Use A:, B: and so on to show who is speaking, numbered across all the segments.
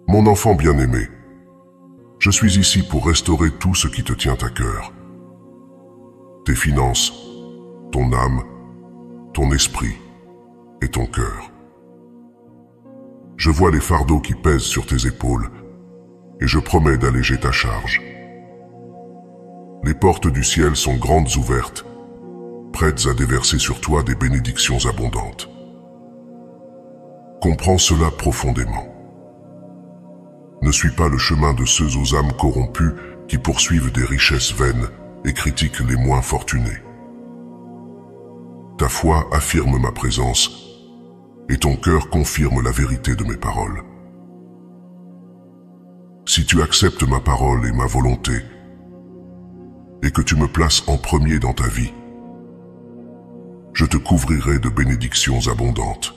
A: Mon enfant bien-aimé, je suis ici pour restaurer tout ce qui te tient à cœur. Tes finances, ton âme, ton esprit et ton cœur. Je vois les fardeaux qui pèsent sur tes épaules et je promets d'alléger ta charge. Les portes du ciel sont grandes ouvertes, prêtes à déverser sur toi des bénédictions abondantes. Comprends cela profondément. Ne suis pas le chemin de ceux aux âmes corrompues qui poursuivent des richesses vaines et critiquent les moins fortunés. Ta foi affirme ma présence et ton cœur confirme la vérité de mes paroles. Si tu acceptes ma parole et ma volonté, et que tu me places en premier dans ta vie, je te couvrirai de bénédictions abondantes.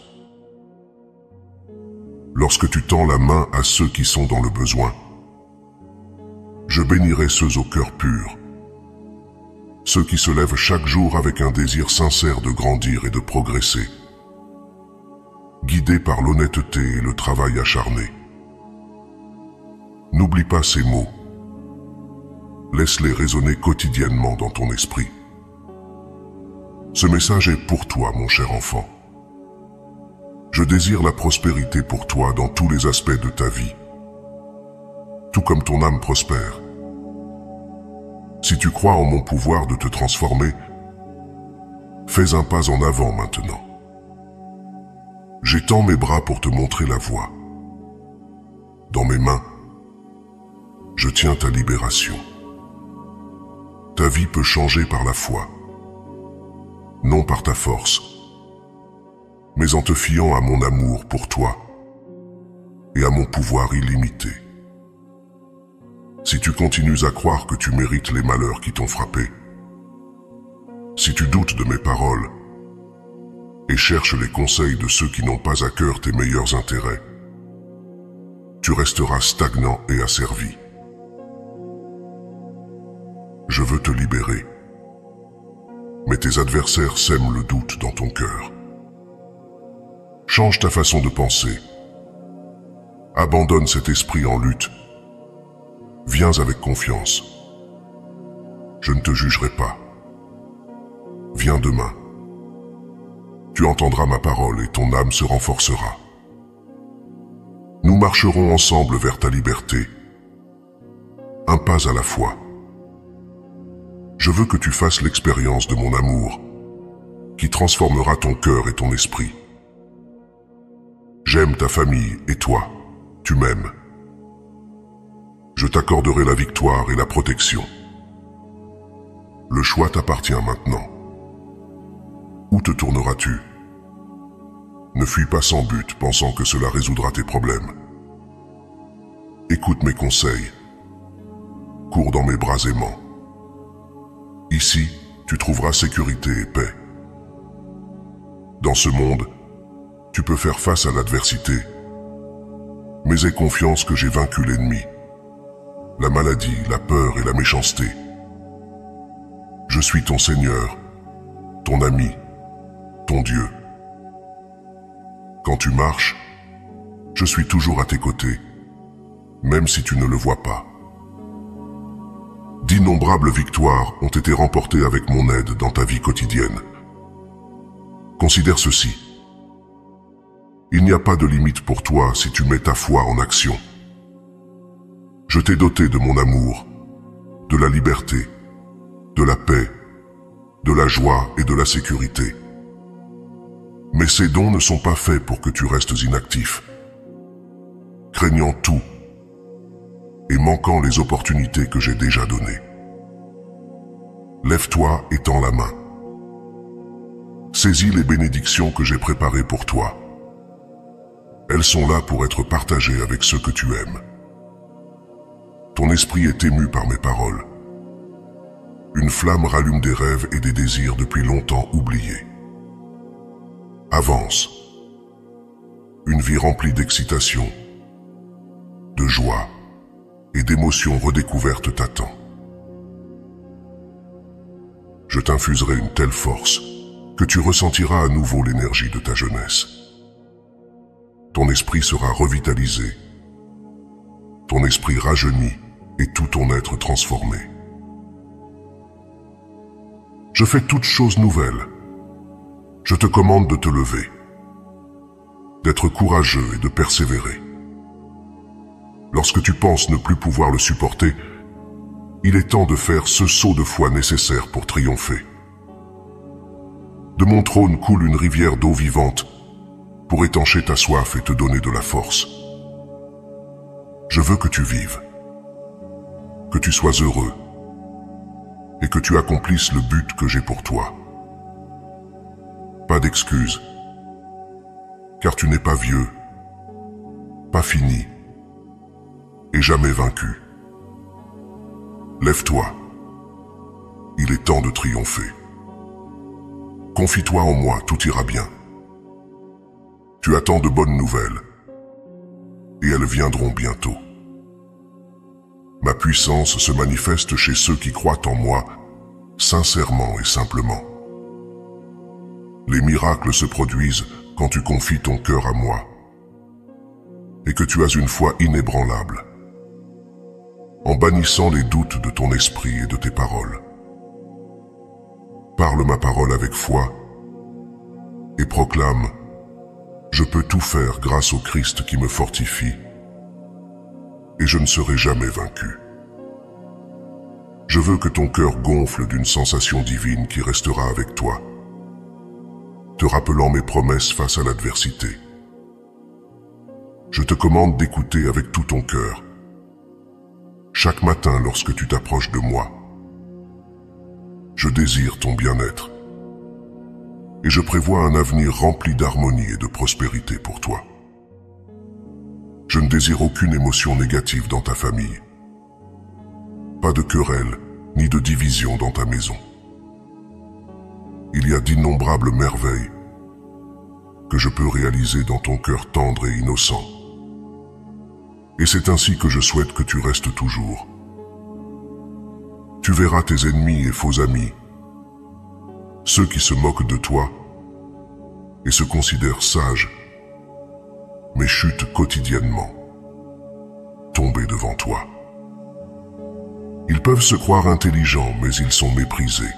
A: Lorsque tu tends la main à ceux qui sont dans le besoin, je bénirai ceux au cœur pur, ceux qui se lèvent chaque jour avec un désir sincère de grandir et de progresser, guidés par l'honnêteté et le travail acharné. N'oublie pas ces mots. Laisse-les résonner quotidiennement dans ton esprit. Ce message est pour toi, mon cher enfant. Je désire la prospérité pour toi dans tous les aspects de ta vie, tout comme ton âme prospère. Si tu crois en mon pouvoir de te transformer, fais un pas en avant maintenant. J'étends mes bras pour te montrer la voie. Dans mes mains, je tiens ta libération. Ta vie peut changer par la foi, non par ta force, mais en te fiant à mon amour pour toi et à mon pouvoir illimité. Si tu continues à croire que tu mérites les malheurs qui t'ont frappé, si tu doutes de mes paroles et cherches les conseils de ceux qui n'ont pas à cœur tes meilleurs intérêts, tu resteras stagnant et asservi. Je veux te libérer, mais tes adversaires sèment le doute dans ton cœur. Change ta façon de penser. Abandonne cet esprit en lutte. Viens avec confiance. Je ne te jugerai pas. Viens demain. Tu entendras ma parole et ton âme se renforcera. Nous marcherons ensemble vers ta liberté, un pas à la fois. Je veux que tu fasses l'expérience de mon amour, qui transformera ton cœur et ton esprit. J'aime ta famille et toi, tu m'aimes. Je t'accorderai la victoire et la protection. Le choix t'appartient maintenant. Où te tourneras-tu? Ne fuis pas sans but, pensant que cela résoudra tes problèmes. Écoute mes conseils. Cours dans mes bras aimants. Ici, tu trouveras sécurité et paix. Dans ce monde, tu peux faire face à l'adversité, mais aie confiance que j'ai vaincu l'ennemi, la maladie, la peur et la méchanceté. Je suis ton Seigneur, ton ami, ton Dieu. Quand tu marches, je suis toujours à tes côtés, même si tu ne le vois pas. D'innombrables victoires ont été remportées avec mon aide dans ta vie quotidienne. Considère ceci. Il n'y a pas de limite pour toi si tu mets ta foi en action. Je t'ai doté de mon amour, de la liberté, de la paix, de la joie et de la sécurité. Mais ces dons ne sont pas faits pour que tu restes inactif, craignant tout et manquant les opportunités que j'ai déjà données. Lève-toi et tends la main. Saisis les bénédictions que j'ai préparées pour toi. Elles sont là pour être partagées avec ceux que tu aimes. Ton esprit est ému par mes paroles. Une flamme rallume des rêves et des désirs depuis longtemps oubliés. Avance. Une vie remplie d'excitation, de joie et d'émotions redécouvertes t'attend. Je t'infuserai une telle force que tu ressentiras à nouveau l'énergie de ta jeunesse. Ton esprit sera revitalisé ton esprit rajeuni et tout ton être transformé. Je fais toutes choses nouvelles. Je te commande de te lever, d'être courageux et de persévérer. Lorsque tu penses ne plus pouvoir le supporter, il est temps de faire ce saut de foi nécessaire pour triompher. De mon trône coule une rivière d'eau vivante pour étancher ta soif et te donner de la force. Je veux que tu vives, que tu sois heureux et que tu accomplisses le but que j'ai pour toi. Pas d'excuses, car tu n'es pas vieux, pas fini et jamais vaincu. Lève-toi, il est temps de triompher. Confie-toi en moi, tout ira bien. Tu attends de bonnes nouvelles, et elles viendront bientôt. Ma puissance se manifeste chez ceux qui croient en moi, sincèrement et simplement. Les miracles se produisent quand tu confies ton cœur à moi, et que tu as une foi inébranlable, en bannissant les doutes de ton esprit et de tes paroles. Parle ma parole avec foi, et proclame: je peux tout faire grâce au Christ qui me fortifie, et je ne serai jamais vaincu. Je veux que ton cœur gonfle d'une sensation divine qui restera avec toi, te rappelant mes promesses face à l'adversité. Je te commande d'écouter avec tout ton cœur. Chaque matin lorsque tu t'approches de moi, je désire ton bien-être, et je prévois un avenir rempli d'harmonie et de prospérité pour toi. Je ne désire aucune émotion négative dans ta famille, pas de querelle ni de division dans ta maison. Il y a d'innombrables merveilles que je peux réaliser dans ton cœur tendre et innocent. Et c'est ainsi que je souhaite que tu restes toujours. Tu verras tes ennemis et faux amis, ceux qui se moquent de toi et se considèrent sages, mais chutent quotidiennement, tomber devant toi. Ils peuvent se croire intelligents, mais ils sont méprisés.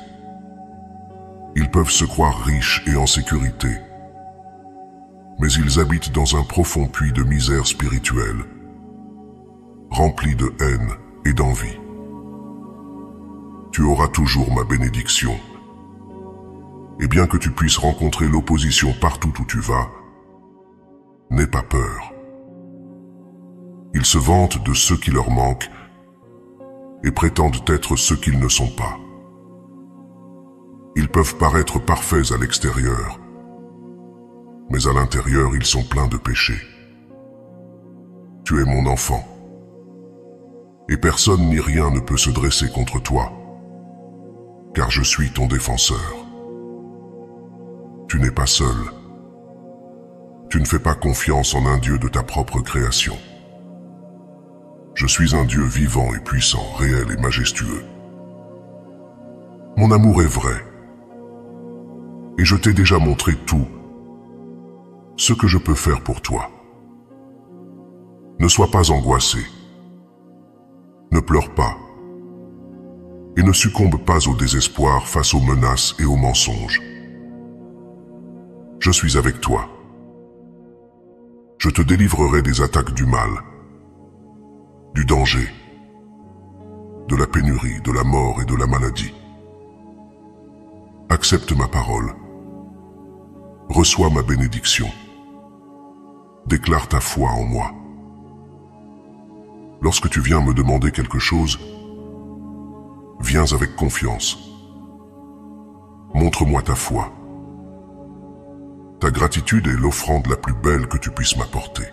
A: Ils peuvent se croire riches et en sécurité, mais ils habitent dans un profond puits de misère spirituelle, rempli de haine et d'envie. Tu auras toujours ma bénédiction, et bien que tu puisses rencontrer l'opposition partout où tu vas, n'aie pas peur. Ils se vantent de ce qui leur manque et prétendent être ce qu'ils ne sont pas. Ils peuvent paraître parfaits à l'extérieur, mais à l'intérieur, ils sont pleins de péchés. Tu es mon enfant, et personne ni rien ne peut se dresser contre toi, car je suis ton défenseur. Tu n'es pas seul. Tu ne fais pas confiance en un Dieu de ta propre création. Je suis un Dieu vivant et puissant, réel et majestueux. Mon amour est vrai, et je t'ai déjà montré tout ce que je peux faire pour toi. Ne sois pas angoissé, ne pleure pas, et ne succombe pas au désespoir face aux menaces et aux mensonges. Je suis avec toi. Je te délivrerai des attaques du mal, du danger, de la pénurie, de la mort et de la maladie. Accepte ma parole. Reçois ma bénédiction. Déclare ta foi en moi. Lorsque tu viens me demander quelque chose, viens avec confiance. Montre-moi ta foi. Ta gratitude est l'offrande la plus belle que tu puisses m'apporter.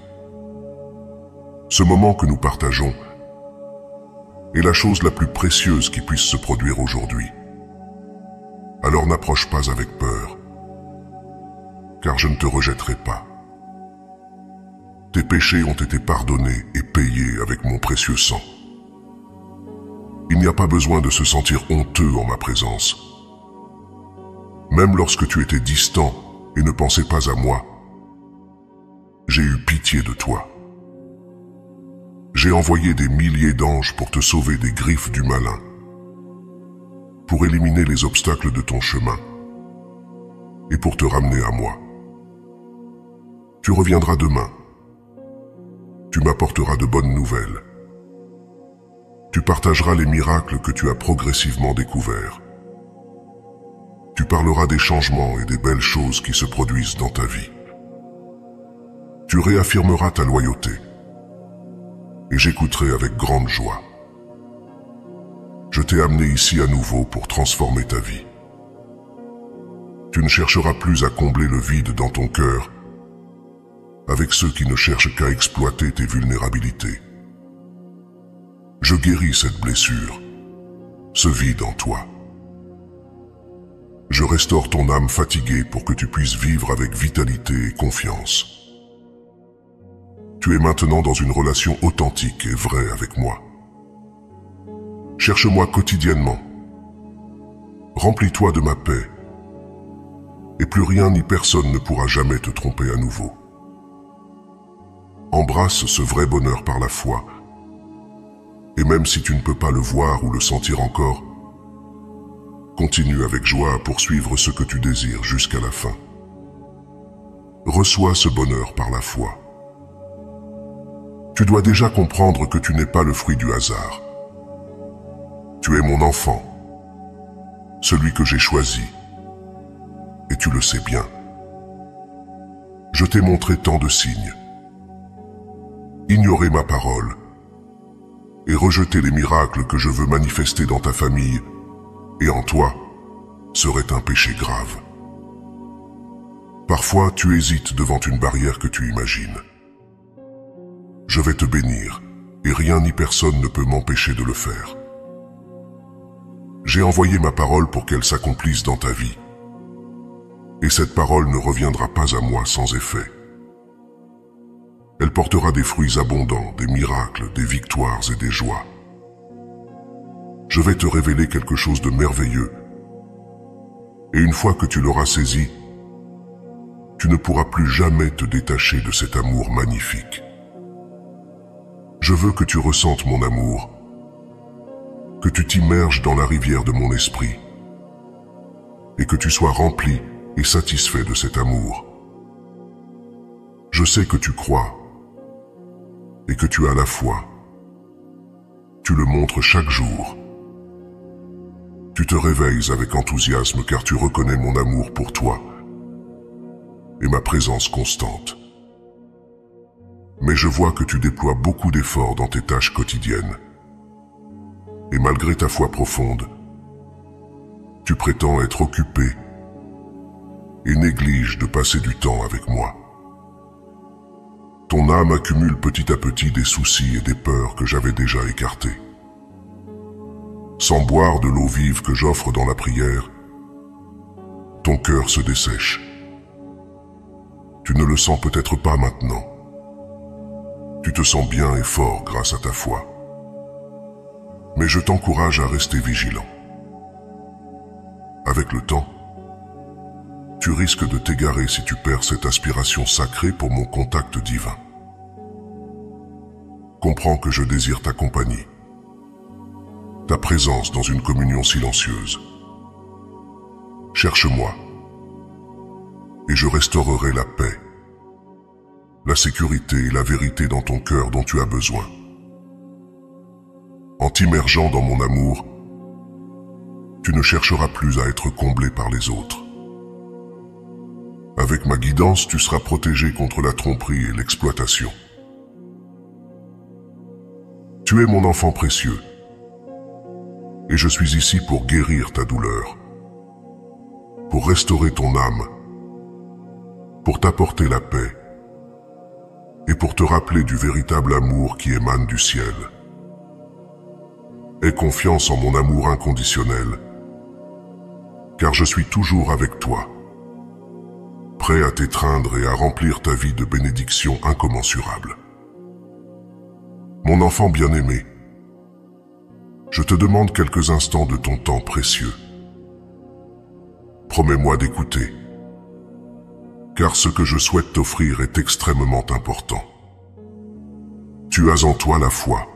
A: Ce moment que nous partageons est la chose la plus précieuse qui puisse se produire aujourd'hui. Alors n'approche pas avec peur, car je ne te rejetterai pas. Tes péchés ont été pardonnés et payés avec mon précieux sang. Il n'y a pas besoin de se sentir honteux en ma présence. Même lorsque tu étais distant et ne pensais pas à moi, j'ai eu pitié de toi. J'ai envoyé des milliers d'anges pour te sauver des griffes du malin, pour éliminer les obstacles de ton chemin et pour te ramener à moi. Tu reviendras demain. Tu m'apporteras de bonnes nouvelles. Tu partageras les miracles que tu as progressivement découverts. Tu parleras des changements et des belles choses qui se produisent dans ta vie. Tu réaffirmeras ta loyauté et j'écouterai avec grande joie. Je t'ai amené ici à nouveau pour transformer ta vie. Tu ne chercheras plus à combler le vide dans ton cœur avec ceux qui ne cherchent qu'à exploiter tes vulnérabilités. Je guéris cette blessure, ce vide en toi. Je restaure ton âme fatiguée pour que tu puisses vivre avec vitalité et confiance. Tu es maintenant dans une relation authentique et vraie avec moi. Cherche-moi quotidiennement. Remplis-toi de ma paix. Et plus rien ni personne ne pourra jamais te tromper à nouveau. Embrasse ce vrai bonheur par la foi. Et même si tu ne peux pas le voir ou le sentir encore, continue avec joie à poursuivre ce que tu désires jusqu'à la fin. Reçois ce bonheur par la foi. Tu dois déjà comprendre que tu n'es pas le fruit du hasard. Tu es mon enfant, celui que j'ai choisi, et tu le sais bien. Je t'ai montré tant de signes. Ignorer ma parole et rejeter les miracles que je veux manifester dans ta famille et en toi serait un péché grave. Parfois, tu hésites devant une barrière que tu imagines. Je vais te bénir, et rien ni personne ne peut m'empêcher de le faire. J'ai envoyé ma parole pour qu'elle s'accomplisse dans ta vie. Et cette parole ne reviendra pas à moi sans effet. Elle portera des fruits abondants, des miracles, des victoires et des joies. Je vais te révéler quelque chose de merveilleux. Et une fois que tu l'auras saisi, tu ne pourras plus jamais te détacher de cet amour magnifique. Je veux que tu ressentes mon amour, que tu t'immerges dans la rivière de mon esprit, et que tu sois rempli et satisfait de cet amour. Je sais que tu crois, et que tu as la foi. Tu le montres chaque jour. Tu te réveilles avec enthousiasme car tu reconnais mon amour pour toi et ma présence constante. Mais je vois que tu déploies beaucoup d'efforts dans tes tâches quotidiennes. Et malgré ta foi profonde, tu prétends être occupé et négliges de passer du temps avec moi. Ton âme accumule petit à petit des soucis et des peurs que j'avais déjà écartés. Sans boire de l'eau vive que j'offre dans la prière, ton cœur se dessèche. Tu ne le sens peut-être pas maintenant. Tu te sens bien et fort grâce à ta foi. Mais je t'encourage à rester vigilant. Avec le temps, tu risques de t'égarer si tu perds cette aspiration sacrée pour mon contact divin. Comprends que je désire ta compagnie, ta présence dans une communion silencieuse. Cherche-moi, et je restaurerai la paix, la sécurité et la vérité dans ton cœur dont tu as besoin. En t'immergeant dans mon amour, tu ne chercheras plus à être comblé par les autres. Avec ma guidance, tu seras protégé contre la tromperie et l'exploitation. Tu es mon enfant précieux, et je suis ici pour guérir ta douleur, pour restaurer ton âme, pour t'apporter la paix, et pour te rappeler du véritable amour qui émane du ciel. Aie confiance en mon amour inconditionnel, car je suis toujours avec toi, prêt à t'étreindre et à remplir ta vie de bénédictions incommensurables. Mon enfant bien-aimé, je te demande quelques instants de ton temps précieux. Promets-moi d'écouter, car ce que je souhaite t'offrir est extrêmement important. Tu as en toi la foi,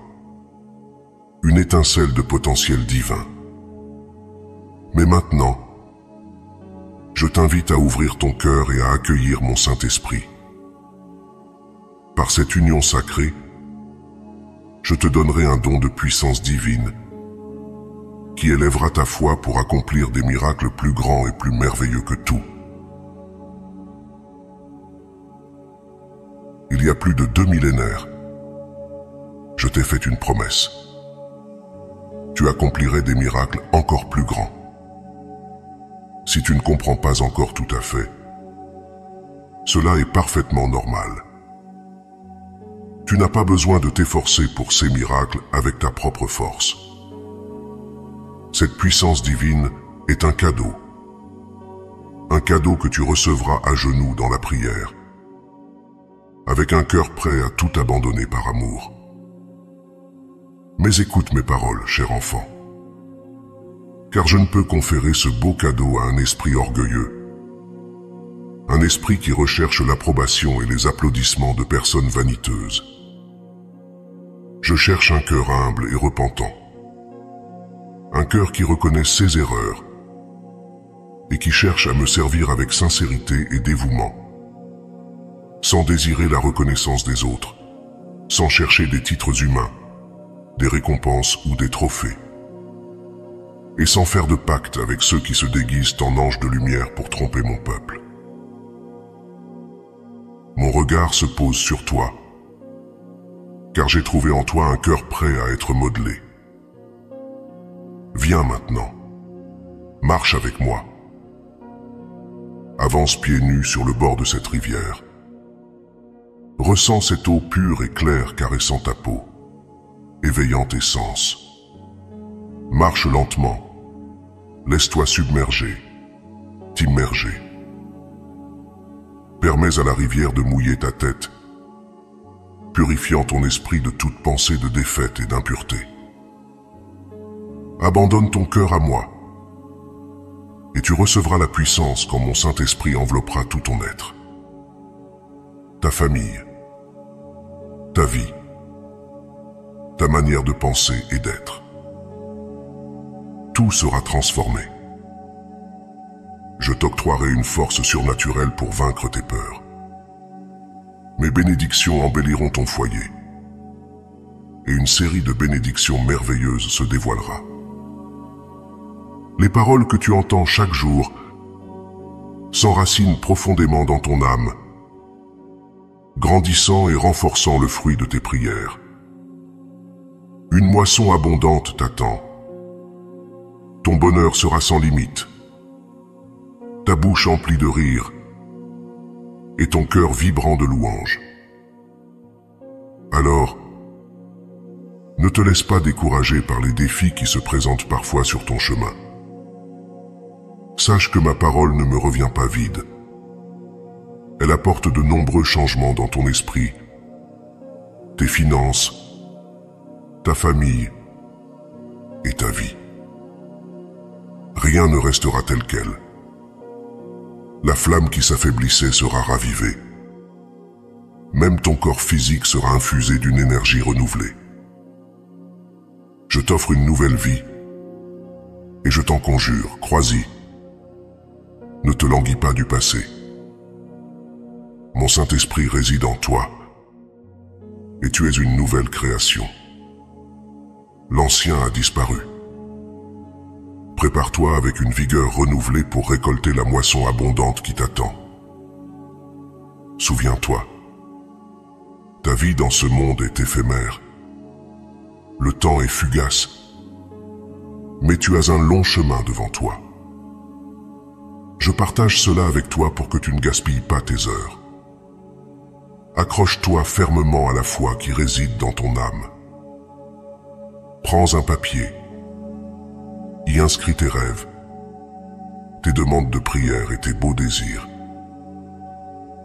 A: une étincelle de potentiel divin. Mais maintenant, je t'invite à ouvrir ton cœur et à accueillir mon Saint-Esprit. Par cette union sacrée, je te donnerai un don de puissance divine qui élèvera ta foi pour accomplir des miracles plus grands et plus merveilleux que tout. Il y a plus de 2 millénaires, je t'ai fait une promesse. Tu accomplirais des miracles encore plus grands. Si tu ne comprends pas encore tout à fait, cela est parfaitement normal. Tu n'as pas besoin de t'efforcer pour ces miracles avec ta propre force. Cette puissance divine est un cadeau que tu recevras à genoux dans la prière, avec un cœur prêt à tout abandonner par amour. Mais écoute mes paroles, cher enfant, car je ne peux conférer ce beau cadeau à un esprit orgueilleux, un esprit qui recherche l'approbation et les applaudissements de personnes vaniteuses. Je cherche un cœur humble et repentant, un cœur qui reconnaît ses erreurs et qui cherche à me servir avec sincérité et dévouement, sans désirer la reconnaissance des autres, sans chercher des titres humains, des récompenses ou des trophées, et sans faire de pacte avec ceux qui se déguisent en anges de lumière pour tromper mon peuple. Mon regard se pose sur toi, car j'ai trouvé en toi un cœur prêt à être modelé. Viens maintenant, marche avec moi. Avance pieds nus sur le bord de cette rivière. Ressens cette eau pure et claire caressant ta peau, éveillant tes sens. Marche lentement, laisse-toi submerger, t'immerger. Permets à la rivière de mouiller ta tête, purifiant ton esprit de toute pensée de défaite et d'impureté. Abandonne ton cœur à moi, et tu recevras la puissance quand mon Saint-Esprit enveloppera tout ton être. Ta famille, ta vie, ta manière de penser et d'être. Tout sera transformé. Je t'octroierai une force surnaturelle pour vaincre tes peurs. Mes bénédictions embelliront ton foyer, et une série de bénédictions merveilleuses se dévoilera. Les paroles que tu entends chaque jour s'enracinent profondément dans ton âme, grandissant et renforçant le fruit de tes prières. Une moisson abondante t'attend. Ton bonheur sera sans limite, ta bouche emplie de rire et ton cœur vibrant de louanges. Alors, ne te laisse pas décourager par les défis qui se présentent parfois sur ton chemin. Sache que ma parole ne me revient pas vide. Elle apporte de nombreux changements dans ton esprit, tes finances, ta famille et ta vie. Rien ne restera tel quel. La flamme qui s'affaiblissait sera ravivée. Même ton corps physique sera infusé d'une énergie renouvelée. Je t'offre une nouvelle vie, et je t'en conjure, crois-y. Ne te languis pas du passé. Mon Saint-Esprit réside en toi, et tu es une nouvelle création. L'ancien a disparu. Prépare-toi avec une vigueur renouvelée pour récolter la moisson abondante qui t'attend. Souviens-toi, ta vie dans ce monde est éphémère. Le temps est fugace, mais tu as un long chemin devant toi. Je partage cela avec toi pour que tu ne gaspilles pas tes heures. Accroche-toi fermement à la foi qui réside dans ton âme. Prends un papier, y inscris tes rêves, tes demandes de prière et tes beaux désirs,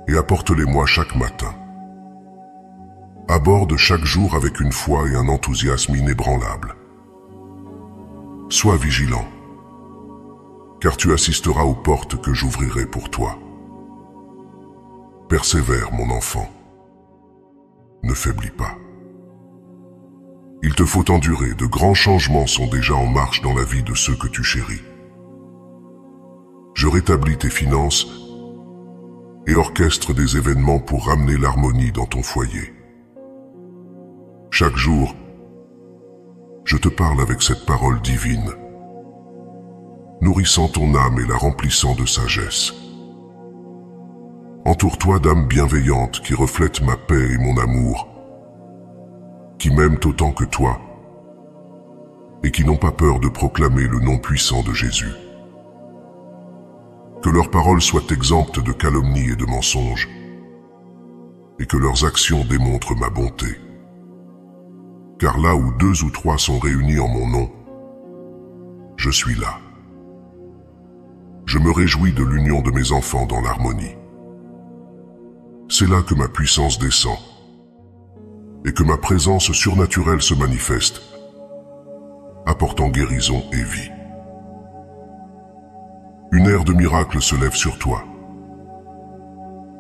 A: et apporte-les-moi chaque matin. Aborde chaque jour avec une foi et un enthousiasme inébranlables. Sois vigilant, car tu assisteras aux portes que j'ouvrirai pour toi. Persévère, mon enfant. Ne faiblis pas. Il te faut endurer, de grands changements sont déjà en marche dans la vie de ceux que tu chéris. Je rétablis tes finances et orchestre des événements pour ramener l'harmonie dans ton foyer. Chaque jour, je te parle avec cette parole divine, nourrissant ton âme et la remplissant de sagesse. Entoure-toi d'âmes bienveillantes qui reflètent ma paix et mon amour, qui m'aiment autant que toi et qui n'ont pas peur de proclamer le nom puissant de Jésus. Que leurs paroles soient exemptes de calomnie et de mensonges, et que leurs actions démontrent ma bonté. Car là où 2 ou 3 sont réunis en mon nom, je suis là. Je me réjouis de l'union de mes enfants dans l'harmonie. C'est là que ma puissance descend, et que ma présence surnaturelle se manifeste, apportant guérison et vie. Une ère de miracle se lève sur toi.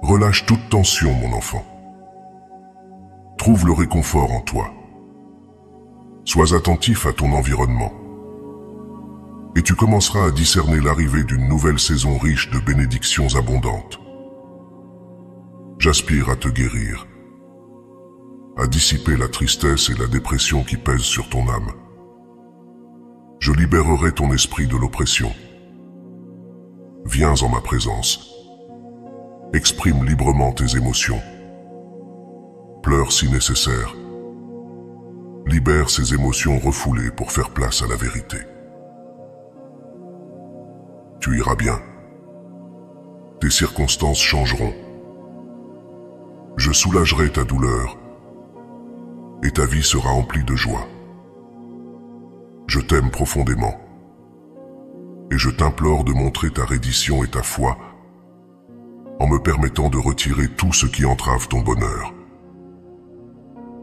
A: Relâche toute tension, mon enfant. Trouve le réconfort en toi. Sois attentif à ton environnement. Et tu commenceras à discerner l'arrivée d'une nouvelle saison riche de bénédictions abondantes. J'aspire à te guérir, à dissiper la tristesse et la dépression qui pèsent sur ton âme. Je libérerai ton esprit de l'oppression. Viens en ma présence. Exprime librement tes émotions. Pleure si nécessaire. Libère ces émotions refoulées pour faire place à la vérité. Tu iras bien. Tes circonstances changeront. Je soulagerai ta douleur et ta vie sera emplie de joie. Je t'aime profondément et je t'implore de montrer ta reddition et ta foi en me permettant de retirer tout ce qui entrave ton bonheur.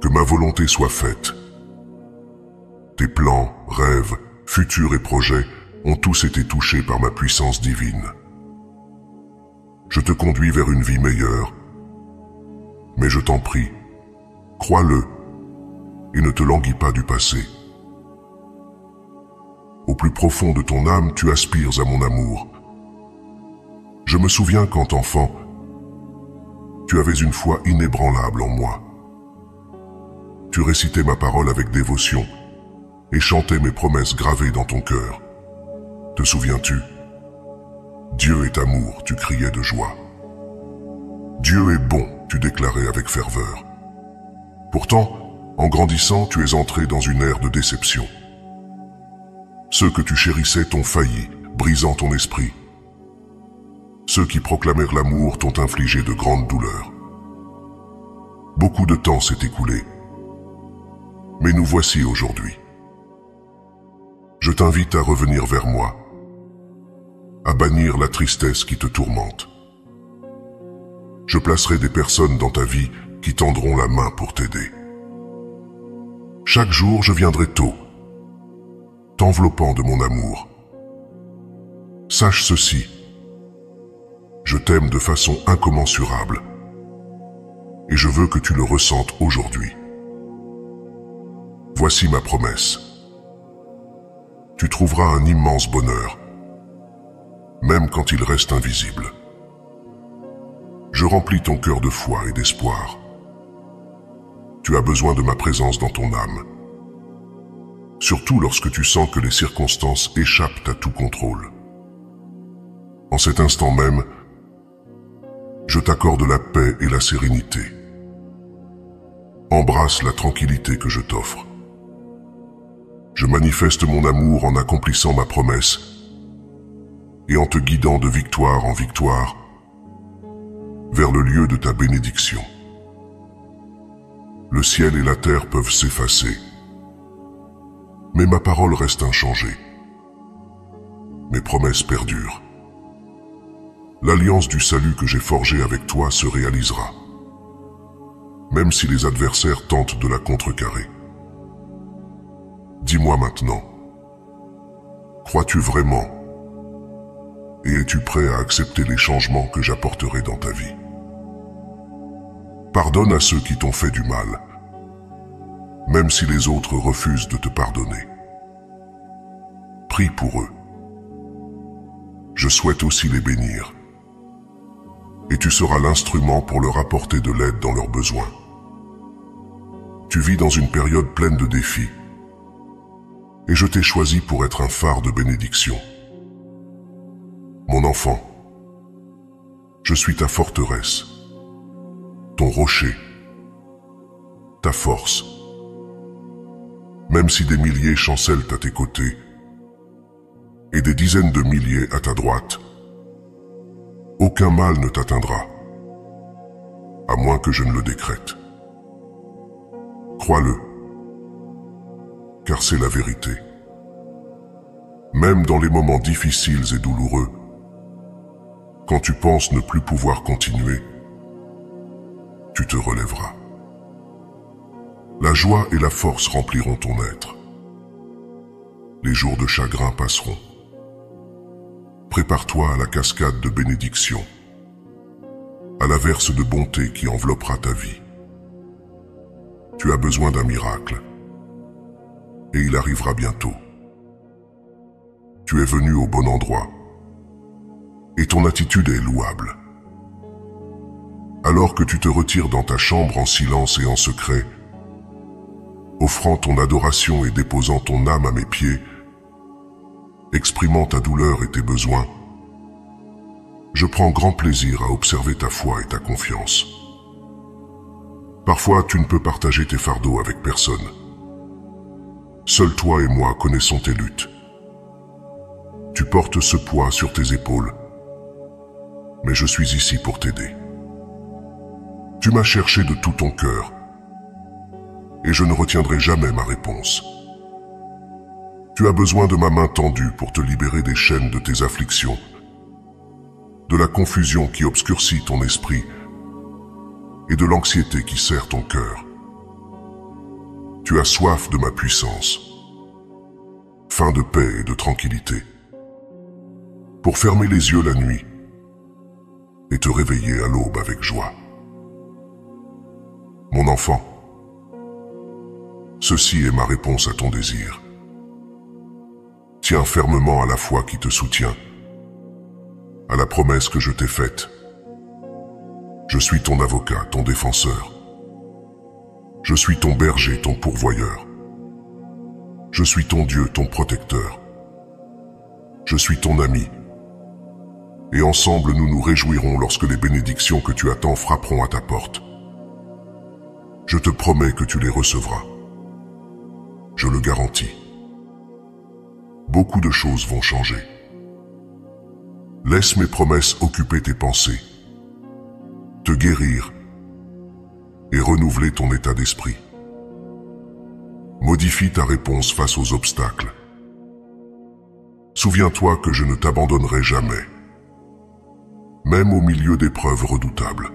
A: Que ma volonté soit faite. Tes plans, rêves, futurs et projets ont tous été touchés par ma puissance divine. Je te conduis vers une vie meilleure, mais je t'en prie, crois-le et ne te languis pas du passé. Au plus profond de ton âme, tu aspires à mon amour. Je me souviens quand enfant, tu avais une foi inébranlable en moi. Tu récitais ma parole avec dévotion et chantais mes promesses gravées dans ton cœur. Te souviens-tu? Dieu est amour, tu criais de joie. Dieu est bon, tu déclarais avec ferveur. Pourtant, en grandissant, tu es entré dans une ère de déception. Ceux que tu chérissais t'ont failli, brisant ton esprit. Ceux qui proclamèrent l'amour t'ont infligé de grandes douleurs. Beaucoup de temps s'est écoulé, mais nous voici aujourd'hui. Je t'invite à revenir vers moi, à bannir la tristesse qui te tourmente. Je placerai des personnes dans ta vie qui tendront la main pour t'aider. Chaque jour, je viendrai tôt, t'enveloppant de mon amour. Sache ceci, je t'aime de façon incommensurable, et je veux que tu le ressentes aujourd'hui. Voici ma promesse. Tu trouveras un immense bonheur, même quand il reste invisible. Je remplis ton cœur de foi et d'espoir. Tu as besoin de ma présence dans ton âme, surtout lorsque tu sens que les circonstances échappent à tout contrôle. En cet instant même, je t'accorde la paix et la sérénité. Embrasse la tranquillité que je t'offre. Je manifeste mon amour en accomplissant ma promesse et en te guidant de victoire en victoire vers le lieu de ta bénédiction. Le ciel et la terre peuvent s'effacer, mais ma parole reste inchangée. Mes promesses perdurent. L'alliance du salut que j'ai forgée avec toi se réalisera, même si les adversaires tentent de la contrecarrer. Dis-moi maintenant, crois-tu vraiment et es-tu prêt à accepter les changements que j'apporterai dans ta vie? Pardonne à ceux qui t'ont fait du mal même si les autres refusent de te pardonner. Prie pour eux. Je souhaite aussi les bénir. Et tu seras l'instrument pour leur apporter de l'aide dans leurs besoins. Tu vis dans une période pleine de défis. Et je t'ai choisi pour être un phare de bénédiction. Mon enfant, je suis ta forteresse, ton rocher, ta force. Même si des milliers chancellent à tes côtés et des dizaines de milliers à ta droite, aucun mal ne t'atteindra, à moins que je ne le décrète. Crois-le, car c'est la vérité. Même dans les moments difficiles et douloureux, quand tu penses ne plus pouvoir continuer, tu te relèveras. La joie et la force rempliront ton être. Les jours de chagrin passeront. Prépare-toi à la cascade de bénédictions, à la verse de bonté qui enveloppera ta vie. Tu as besoin d'un miracle, et il arrivera bientôt. Tu es venu au bon endroit, et ton attitude est louable. Alors que tu te retires dans ta chambre en silence et en secret, offrant ton adoration et déposant ton âme à mes pieds, exprimant ta douleur et tes besoins, je prends grand plaisir à observer ta foi et ta confiance. Parfois, tu ne peux partager tes fardeaux avec personne. Seul toi et moi connaissons tes luttes. Tu portes ce poids sur tes épaules, mais je suis ici pour t'aider. Tu m'as cherché de tout ton cœur, et je ne retiendrai jamais ma réponse. Tu as besoin de ma main tendue pour te libérer des chaînes de tes afflictions, de la confusion qui obscurcit ton esprit et de l'anxiété qui serre ton cœur. Tu as soif de ma puissance, faim de paix et de tranquillité, pour fermer les yeux la nuit et te réveiller à l'aube avec joie. Mon enfant, ceci est ma réponse à ton désir. Tiens fermement à la foi qui te soutient, à la promesse que je t'ai faite. Je suis ton avocat, ton défenseur. Je suis ton berger, ton pourvoyeur. Je suis ton Dieu, ton protecteur. Je suis ton ami. Et ensemble nous nous réjouirons lorsque les bénédictions que tu attends frapperont à ta porte. Je te promets que tu les recevras. Je le garantis. Beaucoup de choses vont changer. Laisse mes promesses occuper tes pensées, te guérir et renouveler ton état d'esprit. Modifie ta réponse face aux obstacles. Souviens-toi que je ne t'abandonnerai jamais, même au milieu d'épreuves redoutables.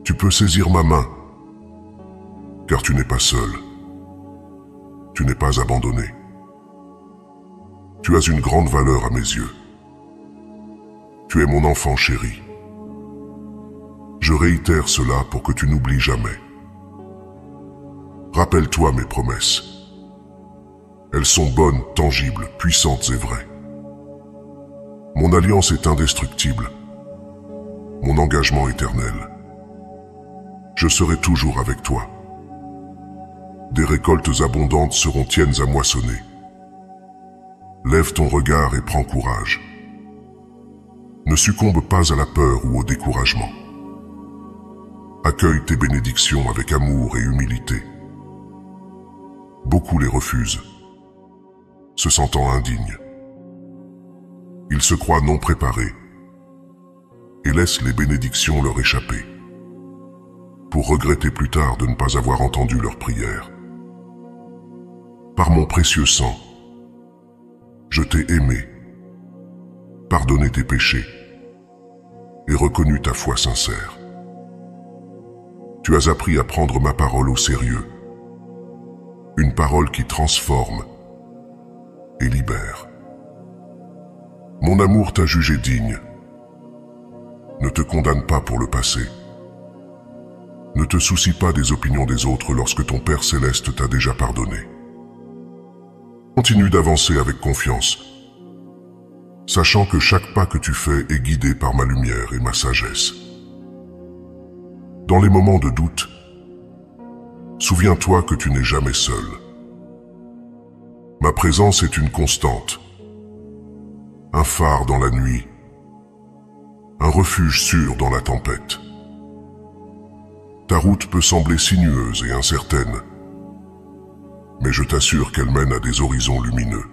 A: Tu peux saisir ma main, car tu n'es pas seul. Tu n'es pas abandonné. Tu as une grande valeur à mes yeux. Tu es mon enfant chéri. Je réitère cela pour que tu n'oublies jamais. Rappelle-toi mes promesses. Elles sont bonnes, tangibles, puissantes et vraies. Mon alliance est indestructible. Mon engagement éternel. Je serai toujours avec toi. Des récoltes abondantes seront tiennes à moissonner. Lève ton regard et prends courage. Ne succombe pas à la peur ou au découragement. Accueille tes bénédictions avec amour et humilité. Beaucoup les refusent, se sentant indignes. Ils se croient non préparés et laissent les bénédictions leur échapper, pour regretter plus tard de ne pas avoir entendu leurs prières. Par mon précieux sang, je t'ai aimé, pardonné tes péchés et reconnu ta foi sincère. Tu as appris à prendre ma parole au sérieux, une parole qui transforme et libère. Mon amour t'a jugé digne. Ne te condamne pas pour le passé. Ne te soucie pas des opinions des autres lorsque ton Père Céleste t'a déjà pardonné. Continue d'avancer avec confiance, sachant que chaque pas que tu fais est guidé par ma lumière et ma sagesse. Dans les moments de doute, souviens-toi que tu n'es jamais seul. Ma présence est une constante, un phare dans la nuit, un refuge sûr dans la tempête. Ta route peut sembler sinueuse et incertaine, mais je t'assure qu'elle mène à des horizons lumineux.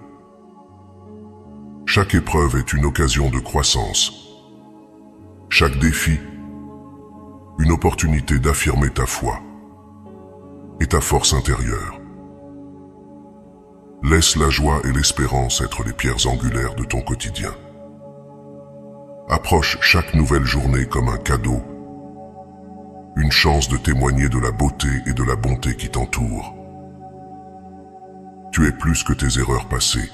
A: Chaque épreuve est une occasion de croissance. Chaque défi, une opportunité d'affirmer ta foi et ta force intérieure. Laisse la joie et l'espérance être les pierres angulaires de ton quotidien. Approche chaque nouvelle journée comme un cadeau, une chance de témoigner de la beauté et de la bonté qui t'entourent. Tu es plus que tes erreurs passées,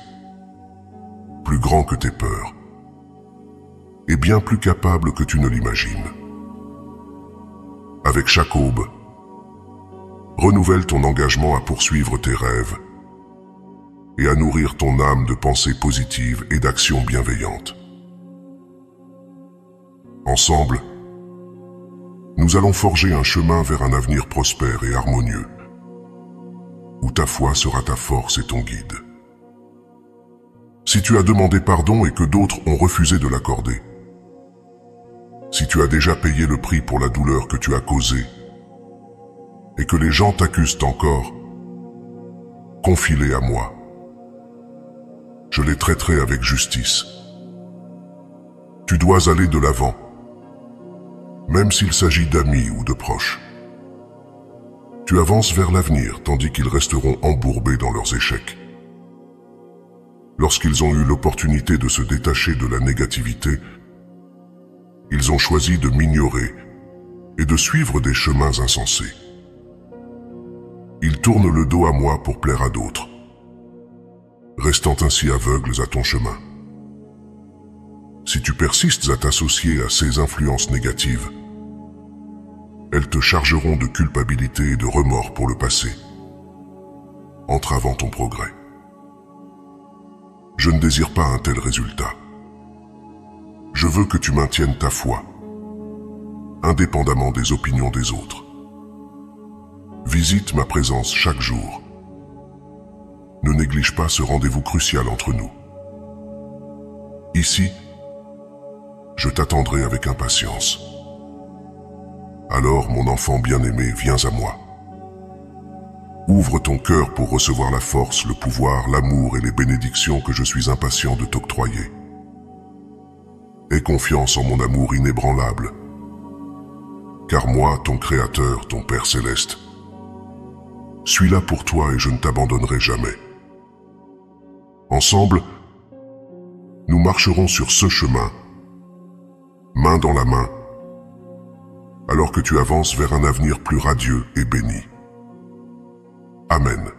A: plus grand que tes peurs, et bien plus capable que tu ne l'imagines. Avec chaque aube, renouvelle ton engagement à poursuivre tes rêves et à nourrir ton âme de pensées positives et d'actions bienveillantes. Ensemble, nous allons forger un chemin vers un avenir prospère et harmonieux, où ta foi sera ta force et ton guide. Si tu as demandé pardon et que d'autres ont refusé de l'accorder, si tu as déjà payé le prix pour la douleur que tu as causée, et que les gens t'accusent encore, confie-les à moi. Je les traiterai avec justice. Tu dois aller de l'avant, même s'il s'agit d'amis ou de proches. Tu avances vers l'avenir tandis qu'ils resteront embourbés dans leurs échecs. Lorsqu'ils ont eu l'opportunité de se détacher de la négativité, ils ont choisi de m'ignorer et de suivre des chemins insensés. Ils tournent le dos à moi pour plaire à d'autres, restant ainsi aveugles à ton chemin. Si tu persistes à t'associer à ces influences négatives, elles te chargeront de culpabilité et de remords pour le passé, entravant ton progrès. Je ne désire pas un tel résultat. Je veux que tu maintiennes ta foi, indépendamment des opinions des autres. Visite ma présence chaque jour. Ne néglige pas ce rendez-vous crucial entre nous. Ici, je t'attendrai avec impatience. Alors, mon enfant bien-aimé, viens à moi. Ouvre ton cœur pour recevoir la force, le pouvoir, l'amour et les bénédictions que je suis impatient de t'octroyer. Aie confiance en mon amour inébranlable, car moi, ton Créateur, ton Père Céleste, suis là pour toi et je ne t'abandonnerai jamais. Ensemble, nous marcherons sur ce chemin, main dans la main, alors que tu avances vers un avenir plus radieux et béni. Amen.